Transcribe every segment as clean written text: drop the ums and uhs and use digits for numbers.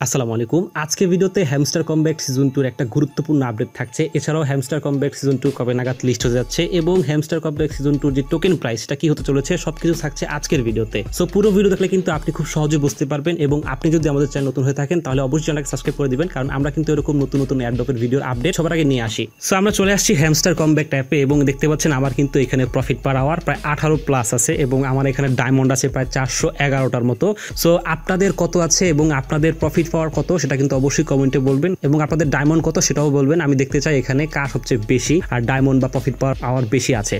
আসসালামু আলাইকুম। আজকে ভিডিওতে হ্যামস্টার কমব্যাক সিজন 2 এর একটা গুরুত্বপূর্ণ আপডেট থাকছে। এছাড়াও হ্যামস্টার কমব্যাক সিজন 2 কবে নাগাদ লিস্ট হয়ে যাচ্ছে এবং হ্যামস্টার কমব্যাক সিজন 2 যে টোকেন প্রাইসটা কি হতে চলেছে সবকিছু থাকছে আজকের ভিডিওতে। সো পুরো ভিডিও দেখলে কিন্তু আপনি খুব সহজে বুঝতে পারবেন এবং আপনি যদি আমাদের চ্যানেল নতুন হয়ে থাকেন তাহলে অবশ্যই চ্যানেলকে সাবস্ক্রাইব করে দিবেন, কারণ আমরা কিন্তু এরকম নতুন নতুন এয়ারড্রপের ভিডিওর আপডেট সবার আগে নিয়ে আসি। সো আমরা চলে আসছি হ্যামস্টার কমব্যাক ট্যাপে এবং দেখতে পাচ্ছেন আমার কিন্তু এখানে প্রফিট পার আওয়ার প্রায় 18 প্লাস আছে এবং আমার এখানে ডায়মন্ড আছে প্রায় 411টার মতো। সো আপনাদের কত আছে এবং আপনাদের প্রফিট পাওয়ার কত সেটা কিন্তু অবশ্যই কমেন্টে বলবেন এবং আপনাদের ডায়মন্ড কত সেটাও বলবেন। আমি দেখতে চাই এখানে কার সবচেয়ে বেশি আর ডায়মন্ড বা প্রফিট পাওয়ার আওয়ার বেশি আছে।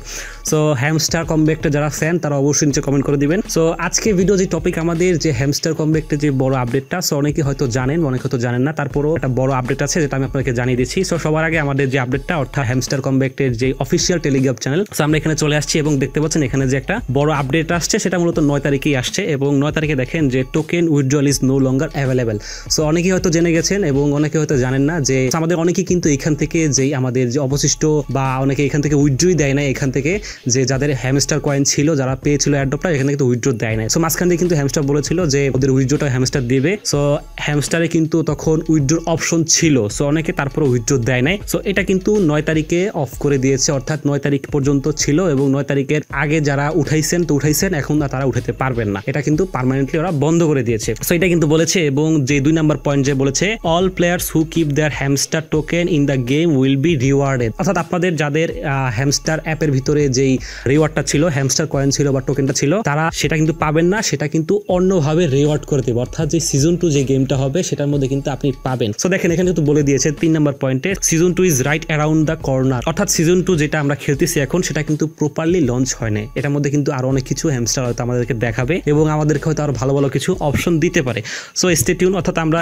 সো হ্যামস্টার কমব্যাকটা যারা ফ্যান তারা অবশ্যই নিচে কমেন্ট করে দিবেন। সো আজকে ভিডিও যে টপিক আমাদের যে হ্যামস্টার কমব্যাকটের যে বড় আপডেটটা, সো অনেকে হয়তো জানেন অনেকে হয়তো জানেন না, তারপরও একটা বড় আপডেট আছে যেটা আমি আপনাদেরকে জানিয়ে দিচ্ছি। সো সবার আগে আমাদের যে আপডেটটা অর্থাৎ হ্যামস্টার কমব্যাকটের যে অফিসিয়াল টেলিগ্রাম চ্যানেল, সো আমরা এখানে চলে আসছি এবং দেখতে পাচ্ছেন এখানে যে একটা বড় আপডেট আসছে সেটা মূলত 9 তারিখেই আসছে এবং 9 তারিখে দেখেন যে token withdrawal is no longer available. So অনেকেই হয়তো জেনে গেছেন এবং অনেকে হয়তো জানেন না যে আমাদের অনেকেই কিন্তু এখান থেকে যে আমাদের যে অবশিষ্ট বা অনেকে এখান থেকে উইথড্রই দেয় না, এখান থেকে যে যাদের হ্যামস্টার কয়েন ছিল যারা পেয়েছিল এয়ারড্রপটা এখান থেকে উইথড্র দেয় না। সো মাঝখান দিয়ে কিন্তু হ্যামস্টার বলেছিল যে ওদের উইথড্রটা হ্যামস্টার দিবে। সো হ্যামস্টারে কিন্তু তখন উইথড্রোর অপশন ছিল, সো অনেকে তারপরে উইথড্র দেয় নাই। সো এটা কিন্তু 9 তারিখে অফ করে দিয়েছে, অর্থাৎ 9 তারিখ পর্যন্ত ছিল এবং 9 তারিখের আগে যারা উঠাইছেন তো উঠাইছেন, এখন তারা উঠাতে পারবেন না, এটা কিন্তু পার্মানেন্টলি ওরা বন্ধ করে দিয়েছে। সো এটা কিন্তু বলেছে এবং যে 2 নাম্বার পয়েন্ট যে বলেছে all players who keep there hamster token in the game will be rewarded, অর্থাৎ আপনাদের যাদের হ্যামস্টার অ্যাপের ভিতরে যেই রিওয়ার্ডটা ছিল, হ্যামস্টার কয়েন ছিল বা টোকেনটা ছিল, তারা সেটা কিন্তু পাবেন না, সেটা কিন্তু অন্যভাবে রিওয়ার্ড করে দেবে, অর্থাৎ যে সিজন 2 যে গেমটা হবে সেটার মধ্যে কিন্তু আপনি পাবেন। সো দেখেন এখানে কিন্তু বলে দিয়েছে 3 নাম্বার পয়েন্টে season 2 is right around the corner, অর্থাৎ সিজন 2 যেটা আমরা খেলতেছি এখন সেটা কিন্তু প্রপারলি লঞ্চ হয় না, এটার মধ্যে কিন্তু আরো অনেক কিছু হ্যামস্টার হয়তো আমাদেরকে দেখাবে এবং আমাদেরকে হয়তো আরো ভালো ভালো কিছু অপশন দিতে পারে। সো স্টে টিউন, অর্থাৎ আমরা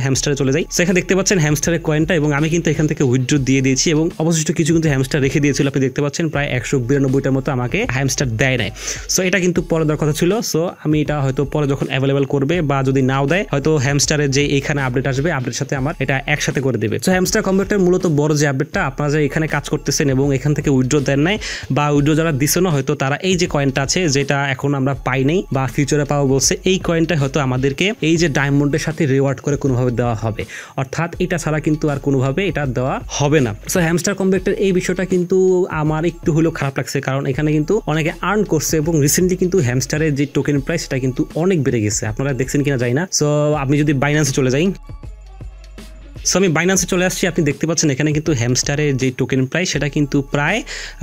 হ্যামস্টারে চলে যাই। সেখানে দেখতে পাচ্ছেন হ্যামস্টারের কয়েনটা এবং আমি কিন্তু এখান থেকে উইথড্র দিয়ে দিয়েছি এবং অবশিষ্ট কিছু কিন্তু হ্যামস্টার রেখে দিয়েছিল, আপনি দেখতে পাচ্ছেন প্রায় 192টার মতো আমাকে হ্যামস্টার দেয় নাই। সো এটা কিন্তু পরে দেওয়ার কথা ছিল, সো আমি এটা হয়তো পরে যখন অ্যাভেলেবল করবে বা যদি নাও দেয় হয়তো হ্যামস্টারের যে এখানে আপডেট আসবে আপডেটের সাথে আমার এটা একসাথে করে দেবে। সো হ্যামস্টার কমব্যাকটের মূলত বড় যে আপডেটটা, আপনারা যে এখানে কাজ করতেছেন এবং এখান থেকে উইথড্র দেন নাই বা উইথড্র যারা দিছে না হয়তো তারা এই যে কয়েনটা আছে যেটা এখন আমরা পাই নাই বা ফিউচারে পাবো বলছে, এই কয়েনটা হয়তো আমাদেরকে এই যে ডায়মন্ডের সাথে রিওয়ার্ড করে কোনোভাবে দেওয়া হবে, অর্থাৎ এটা ছাড়া কিন্তু আর কোনোভাবে এটা দেওয়া হবে না। সো হ্যামস্টার কমব্যাকটের এই বিষয়টা কিন্তু আমার একটু হলেও খারাপ লাগছে, কারণ এখানে কিন্তু অনেকে আর্ন করছে এবং রিসেন্টলি কিন্তু হ্যামস্টারের যে টোকেন প্রাইস সেটা কিন্তু অনেক বেড়ে গেছে, আপনারা দেখছেন কিনা জানি না। সো আপনি যদি বাইন্যান্সে চলে যাই, সো আমি বাইন্যান্সে চলে আসছি, আপনি দেখতে পাচ্ছেন এখানে কিন্তু হ্যামস্টারের যে টোকেন প্রাইস সেটা কিন্তু প্রায়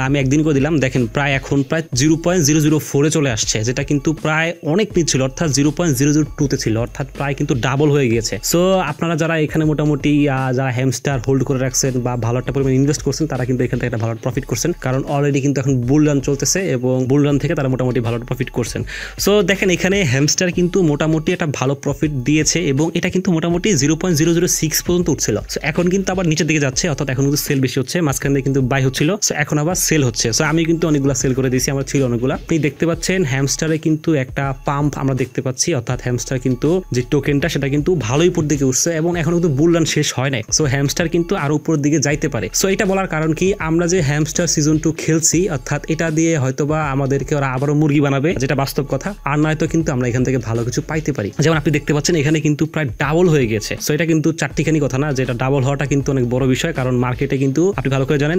আমি একদিন করে দিলাম, দেখেন প্রায় এখন প্রায় 0.004-এ চলে আসছে, যেটা কিন্তু প্রায় অনেক নিচ ছিল, অর্থাৎ 0.002-তে ছিল, অর্থাৎ প্রায় কিন্তু ডাবল হয়ে গিয়েছে। সো আপনারা যারা এখানে মোটামুটি যারা হ্যামস্টার হোল্ড করে রাখছেন বা ভালো একটা পরিমাণ ইনভেস্ট করছেন তারা কিন্তু এখান থেকে একটা ভালো প্রফিট করছেন, কারণ অলরেডি কিন্তু এখন বুল রান চলতেছে এবং বুল রান থেকে তারা মোটামুটি ভালো প্রফিট করছেন। সো দেখেন এখানে হ্যামস্টার কিন্তু মোটামুটি একটা ভালো প্রফিট দিয়েছে এবং এটা কিন্তু মোটামুটি 0.006 পর্যন্ত উঠছিল। সো এখন কিন্তু আবার নিচের দিকে যাচ্ছে, অর্থাৎ এখন কিন্তু সেল বেশি হচ্ছে, মাঝখান দিয়ে কিন্তু বাই হচ্ছিল, সো এখন আবার সেল হচ্ছে। সো আমি কিন্তু অনেকগুলো সেল করে দিয়েছি, আমার ছিল অনেকগুলো। আপনি দেখতে পাচ্ছেন হ্যামস্টারে কিন্তু একটা পাম্প আমরা দেখতে পাচ্ছি, অর্থাৎ হ্যামস্টার কিন্তু যে টোকেনটা সেটা কিন্তু ভালোই উপর দিকে উঠছে এবং এখন কিন্তু বুল রান শেষ হয় নাই। সো হ্যামস্টার কিন্তু আরো উপরের দিকে যাইতে পারে। সো এটা বলার কারণ কি, আমরা যে হ্যামস্টার সিজন 2 খেলছি, অর্থাৎ এটা দিয়ে হয়তোবা আমাদেরকে ওরা আবারও মুরগি বানাবে, যেটা বাস্তব কথা, আর নয়তো কিন্তু আমরা এখান থেকে ভালো কিছু পাইতে পারি। যেমন আপনি দেখতে পাচ্ছেন এখানে কিন্তু প্রায় ডাবল হয়ে গেছে। সো এটা কিন্তু চারটিখানি কথা না, যেটা ডাবল হওয়াটা কিন্তু অনেক বড় বিষয়, কারণ মার্কেটে কিন্তু আপনি ভালো করে জানেন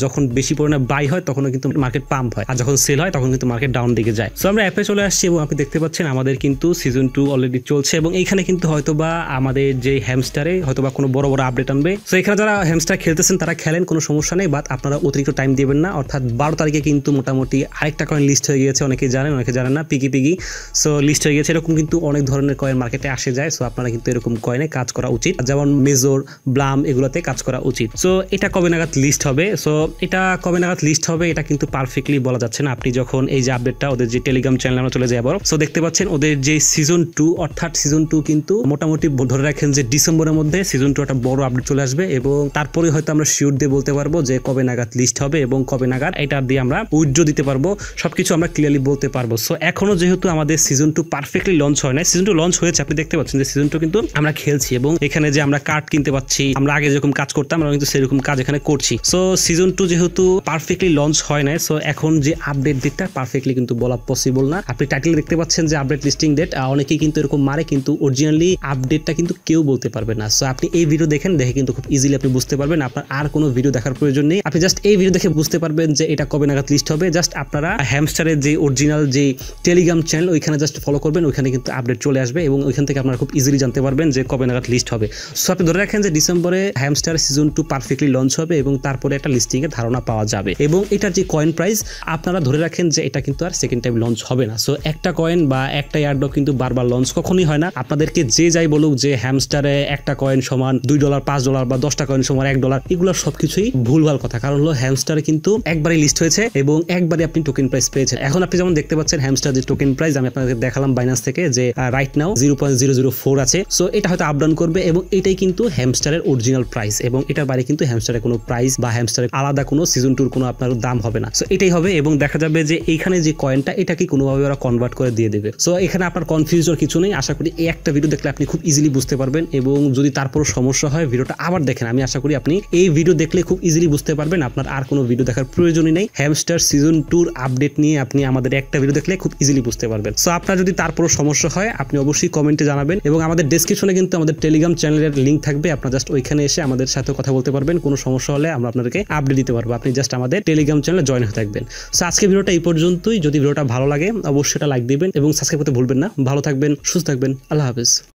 যখন বেশি পরিমাণে বাই হয় তখনও কিন্তু মার্কেট পাম্প হয়, আর যখন সেল হয় তখন কিন্তু মার্কেট ডাউন দিকে যায়। সো আমরা অ্যাপে চলে আসছি এবং আপনি দেখতে পাচ্ছেন আমাদের কিন্তু সিজন 2 অলরেডি চলছে এবং এইখানে কিন্তু হয়তোবা আমাদের যে হ্যামস্টারে হয়তোবা কোনো বড় বড় আপডেট আনবে। সো এখানে যারা হ্যামস্টার খেলতেছেন তারা খেলেন, কোনো সমস্যা নেই, বাট আপনারা অতিরিক্ত টাইম দিবেন না, অর্থাৎ 12 তারিখে কিন্তু মোটামুটি আরেকটা কয়েন লিস্ট হয়ে গিয়েছে, অনেকে জানেন অনেকে জানেন না, পিগি। সো লিস্ট হয়ে গেছে, এরকম কিন্তু অনেক ধরনের কয়েন মার্কেটে আসে যায়। সো আপনারা কিন্তু এরকম কয়েনে কাজ করা উচিত, যেমন মেজর, ব্লাম, এগুলোতে কাজ করা উচিত। সো এটা কবে নাগাদ লিস্ট হবে, সো এটা কবে নাগাদ লিস্ট হবে এটা কিন্তু পারফেক্টলি বলা যাচ্ছে না। আপনি যখন এই যে আপডেটটা ওদের যে টেলিগ্রাম চ্যানেলে আমরা চলে যাই আবার, সো দেখতে পাচ্ছেন ওদের যে সিজন 2, অর্থাৎ সিজন 2 কিন্তু মোটামুটি ধরে রাখেন যে ডিসেম্বরের মধ্যে সিজন 2 একটা বড় আপডেট চলে আসবে এবং তারপরে হয়তো আমরা শিওর দিয়ে বলতে পারবো যে কবে নাগাদ লিস্ট হবে এবং কবে নাগাদ এটা দিয়ে আমরা উইথড্র দিতে পারবো, সবকিছু আমরা ক্লিয়ারলি বলতে পারবো। সো এখনো যেহেতু আমাদের সিজন 2 পারফেক্টলি লঞ্চ হয় না, সিজন 2 লঞ্চ হয়েছে, আপনি দেখতে পাচ্ছেন যে সিজন 2 কিন্তু আমরা খেলছি এবং এখানে যে আমরা কার্ড প্রোডাক্ট কিনতে পাচ্ছি, আমরা আগে যেরকম কাজ করতাম আমরা কিন্তু সেরকম কাজ এখানে করছি। সো সিজন 2 যেহেতু পারফেক্টলি লঞ্চ হয় না, সো এখন যে আপডেট ডেটটা পারফেক্টলি কিন্তু বলা পসিবল না। আপনি টাইটেল দেখতে পাচ্ছেন যে আপডেট লিস্টিং ডেট, অনেকেই কিন্তু এরকম মারে, কিন্তু অরিজিনালি আপডেটটা কিন্তু কেউ বলতে পারবে না। সো আপনি এই ভিডিও দেখেন, দেখে কিন্তু খুব ইজিলি আপনি বুঝতে পারবেন, আপনার আর কোনো ভিডিও দেখার প্রয়োজন নেই। আপনি জাস্ট এই ভিডিও দেখে বুঝতে পারবেন যে এটা কবে নাগাদ লিস্ট হবে। জাস্ট আপনারা হ্যামস্টারের যে অরিজিনাল যে টেলিগ্রাম চ্যানেল ওইখানে জাস্ট ফলো করবেন, ওইখানে কিন্তু আপডেট চলে আসবে এবং ওইখান থেকে আপনারা খুব ইজিলি জানতে পারবেন যে কবে নাগাদ লিস্ট হবে। সো আপনি ধরে রাখেন যে ডিসেম্বরে হ্যামস্টার সিজন 2 পারফেক্টলি লঞ্চ হবে এবং তারপরে একটা লিস্টিং এর ধারণা পাওয়া যাবে এবং এটার যে কয়েন প্রাইস আপনারা ধরে রাখেন যে এটা কিন্তু আর সেকেন্ড টাইম লঞ্চ হবে না। সো একটা কয়েন বা একটা এয়ারড্রপ কিন্তু বারবার লঞ্চ কখনোই হয় না। আপনাদেরকে যে যাই বলুক যে হ্যামস্টারে একটা কয়েন সমান $2, $5 বা 10টা কয়েন সমান $1, এগুলো সবকিছুই ভুলভাল কথা। কারণ হলো হ্যামস্টারে কিন্তু একবারই লিস্ট হয়েছে এবং একবারই আপনি টোকেন প্রাইস পেয়েছেন। এখন আপনি যেমন দেখতে পাচ্ছেন হ্যামস্টার যে টোকেন প্রাইস আমি আপনাদের দেখালাম বাইন্যান্স থেকে যে রাইট নাও 0.004 আছে। সো এটা হয়তো আপ ডাউন করবে এবং এটাই কিন্তু হ্যামস্টারের অরিজিনাল প্রাইস এবং এটার বাইরে কিন্তু হ্যামস্টারের কোনো প্রাইস বা হ্যামস্টারের আলাদা কোনো সিজন 2 কোনো আপনার দাম হবে না। সো এটাই হবে এবং দেখা যাবে যে এইখানে যে কয়েনটা এটাকে কোনোভাবে ওরা কনভার্ট করে দিয়ে দেবে। সো এখানে আপনার কনফিউজর কিছু নেই। আশা করি এই একটা ভিডিও দেখলে আপনি খুব ইজিলি বুঝতে পারবেন এবং যদি তারপর সমস্যা হয় ভিডিওটা আবার দেখেন। আমি আশা করি আপনি এই ভিডিও দেখলে খুব ইজিলি বুঝতে পারবেন, আপনার আর কোনো ভিডিও দেখার প্রয়োজনই নেই। হ্যামস্টার সিজন 2 আপডেট নিয়ে আপনি আমাদের একটা ভিডিও দেখলে খুব ইজিলি বুঝতে পারবেন। সো আপনার যদি তারপরও সমস্যা হয় আপনি অবশ্যই কমেন্টে জানাবেন এবং আমাদের ডেসক্রিপশনে কিন্তু আমাদের টেলিগ্রাম চ্যানেলের লিঙ্ক থাকবে, আপনারা জাস্ট ওইখানে এসে আমাদের সাথে কথা বলতে পারবেন। কোনো সমস্যা হলে আমরা আপনাদেরকে আপডেট দিতে পারবো, আপনি জাস্ট আমাদের টেলিগ্রাম চ্যানেলে জয়েন হয়ে থাকবেন। সো আজকে ভিডিওটা এই পর্যন্তই। যদি ভিডিওটা ভালো লাগে অবশ্যই এটা লাইক দিবেন এবং সাবস্ক্রাইব করতে ভুলবেন না। ভালো থাকবেন, সুস্থ থাকবেন, আল্লাহ হাফেজ।